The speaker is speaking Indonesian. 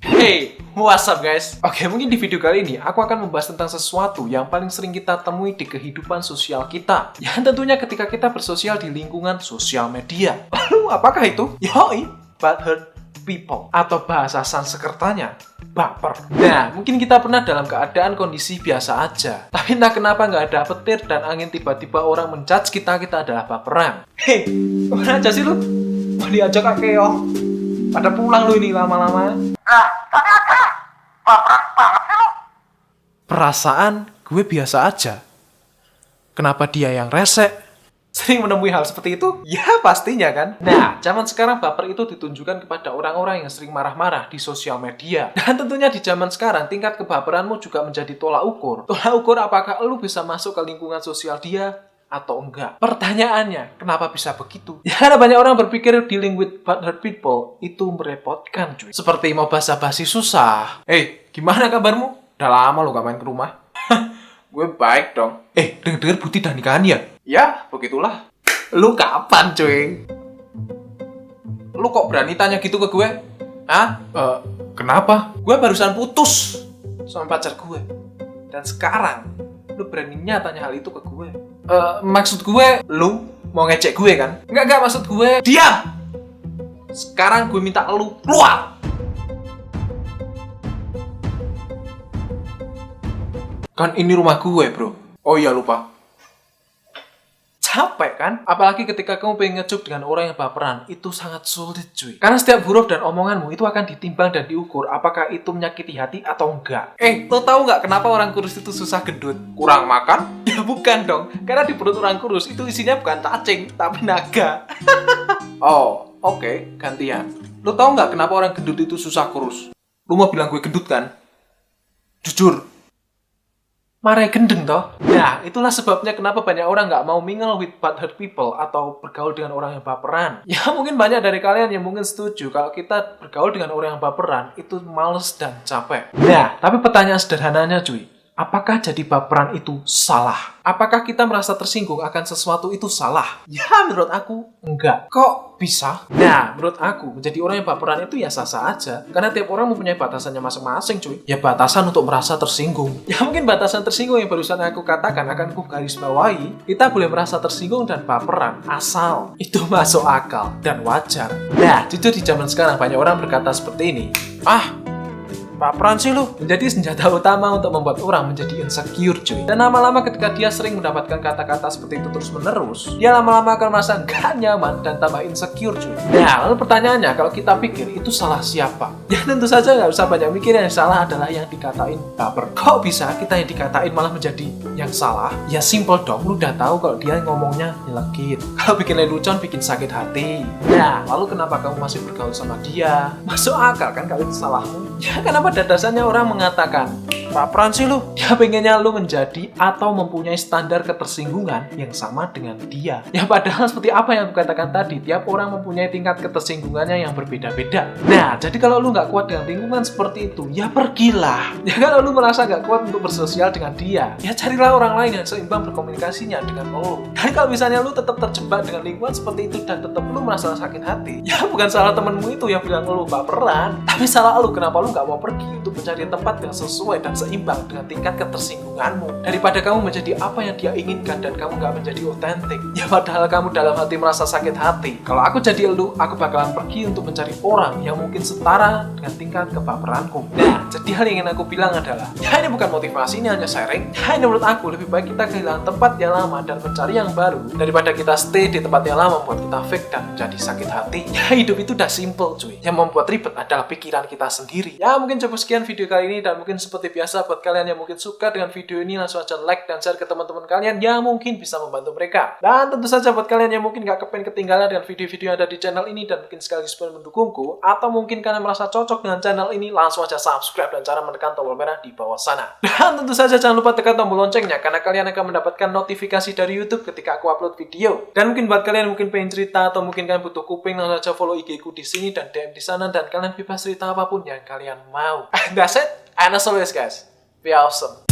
Hey, what's up guys? Oke, mungkin di video kali ini aku akan membahas tentang sesuatu yang paling sering kita temui di kehidupan sosial kita. Yang tentunya ketika kita bersosial di lingkungan sosial media. Lalu apakah itu? Yoi, butthurt people. Atau bahasa Sanskertanya, baper. Nah, mungkin kita pernah dalam keadaan kondisi biasa aja. Tapi entah kenapa nggak ada petir dan angin tiba-tiba orang menjudge kita adalah baperan. Hei, kemana aja sih lu? Mau diajak kakek pada pulang lu ini lama-lama. Perasaan gue biasa aja. Kenapa dia yang resek? Sering menemui hal seperti itu? Ya pastinya kan. Nah, zaman sekarang baper itu ditunjukkan kepada orang-orang yang sering marah-marah di sosial media. Dan tentunya di zaman sekarang tingkat kebaperanmu juga menjadi tolak ukur. Tolak ukur apakah lu bisa masuk ke lingkungan sosial dia atau enggak. Pertanyaannya, kenapa bisa begitu? Ya karena banyak orang berpikir dealing with butthurt people itu merepotkan cuy. Seperti mau basa-basi susah. Gimana kabarmu? Udah lama lu gak main ke rumah. Gue baik dong. Denger-denger Putih dan nikahan ya? Ya, begitulah. Lu kapan cuy? Lu kok berani tanya gitu ke gue? Hah? Kenapa? Gue barusan putus sama pacar gue. Dan sekarang, lu beraninya tanya hal itu ke gue. Maksud gue, lu mau ngecek gue kan? Enggak, maksud gue, diam! Sekarang gue minta lu keluar! Kan ini rumah gue, bro. Oh iya, lupa. Capek kan? Apalagi ketika kamu pengen ngejuk dengan orang yang baperan, itu sangat sulit cuy. Karena setiap huruf dan omonganmu itu akan ditimbang dan diukur apakah itu menyakiti hati atau enggak. Lo tahu nggak kenapa orang kurus itu susah gendut? Kurang makan? Ya bukan dong. Karena di perut orang kurus itu isinya bukan cacing, tapi naga. Oh, oke, gantian. Lo tahu nggak kenapa orang gendut itu susah kurus? Lo mau bilang gue gendut kan? Jujur. Marah gendeng toh. Nah, itulah sebabnya kenapa banyak orang nggak mau mingle with butthurt people atau bergaul dengan orang yang baperan. Ya mungkin banyak dari kalian yang mungkin setuju kalau kita bergaul dengan orang yang baperan itu males dan capek. Nah, tapi pertanyaan sederhananya cuy, apakah jadi baperan itu salah? Apakah kita merasa tersinggung akan sesuatu itu salah? Ya menurut aku enggak. Kok bisa? Nah, menurut aku menjadi orang yang baperan itu ya sah-sah aja. Karena tiap orang mempunyai batasannya masing-masing cuy. Ya batasan untuk merasa tersinggung. Ya mungkin batasan tersinggung yang barusan aku katakan akan aku garis bawahi. Kita boleh merasa tersinggung dan baperan asal itu masuk akal dan wajar. Nah, jujur di zaman sekarang banyak orang berkata seperti ini. Baperan sih lu menjadi senjata utama untuk membuat orang menjadi insecure cuy. Dan lama-lama ketika dia sering mendapatkan kata-kata seperti itu terus-menerus, dia lama-lama akan merasa gak nyaman dan tambah insecure cuy. Nah, lalu pertanyaannya, kalau kita pikir itu salah siapa? Ya tentu saja gak usah banyak mikir, yang salah adalah yang dikatain baper. Kok bisa kita yang dikatain malah menjadi yang salah? Ya simple dong, lu udah tahu kalau dia ngomongnya nyelekit. Kalau bikin lelucon bikin sakit hati. Nah, lalu kenapa kamu masih bergaul sama dia? Masuk akal kan kalau itu salahmu? Ya karena pada dasarnya orang mengatakan, baperan sih lu. Dia pengennya lu menjadi atau mempunyai standar ketersinggungan yang sama dengan dia. Ya padahal seperti apa yang aku katakan tadi, tiap orang mempunyai tingkat ketersinggungannya yang berbeda-beda. Nah, jadi kalau lu nggak kuat dengan lingkungan seperti itu, ya pergilah. Ya kalau lu merasa nggak kuat untuk bersosial dengan dia, ya carilah orang lain yang seimbang berkomunikasinya dengan lu. Dan kalau misalnya lu tetap terjebak dengan lingkungan seperti itu dan tetap lu merasa sakit hati, ya bukan salah temenmu itu yang bilang lu baperan, tapi salah lu. Kenapa lu nggak mau pergi untuk mencari tempat yang sesuai dan seimbang dengan tingkat ketersinggunganmu, daripada kamu menjadi apa yang dia inginkan dan kamu nggak menjadi otentik. Ya padahal kamu dalam hati merasa sakit hati. Kalau aku jadi elu, aku bakalan pergi untuk mencari orang yang mungkin setara dengan tingkat kebaperanku. Nah, jadi hal yang ingin aku bilang adalah, ya ini bukan motivasi, ini hanya sharing. Ya ini menurut aku lebih baik kita kehilangan tempat yang lama dan mencari yang baru daripada kita stay di tempat yang lama membuat kita fake dan menjadi sakit hati. Ya hidup itu udah simple cuy. Yang membuat ribet adalah pikiran kita sendiri. Ya mungkin cukup sekian video kali ini, dan mungkin seperti biasa buat kalian yang mungkin suka dengan video ini, langsung aja like dan share ke teman-teman kalian yang mungkin bisa membantu mereka. Dan tentu saja buat kalian yang mungkin gak kepengen ketinggalan dengan video-video yang ada di channel ini dan mungkin sekaligus pengen mendukungku, atau mungkin kalian merasa cocok dengan channel ini, langsung aja subscribe dan cara menekan tombol merah di bawah sana. Dan tentu saja jangan lupa tekan tombol loncengnya, karena kalian akan mendapatkan notifikasi dari YouTube ketika aku upload video. Dan mungkin buat kalian yang mungkin pengen cerita atau mungkin kalian butuh kuping, langsung aja follow IG ku di sini dan DM di sana, dan kalian bebas cerita apapun yang kalian mau. That's it. And as always guys, be awesome.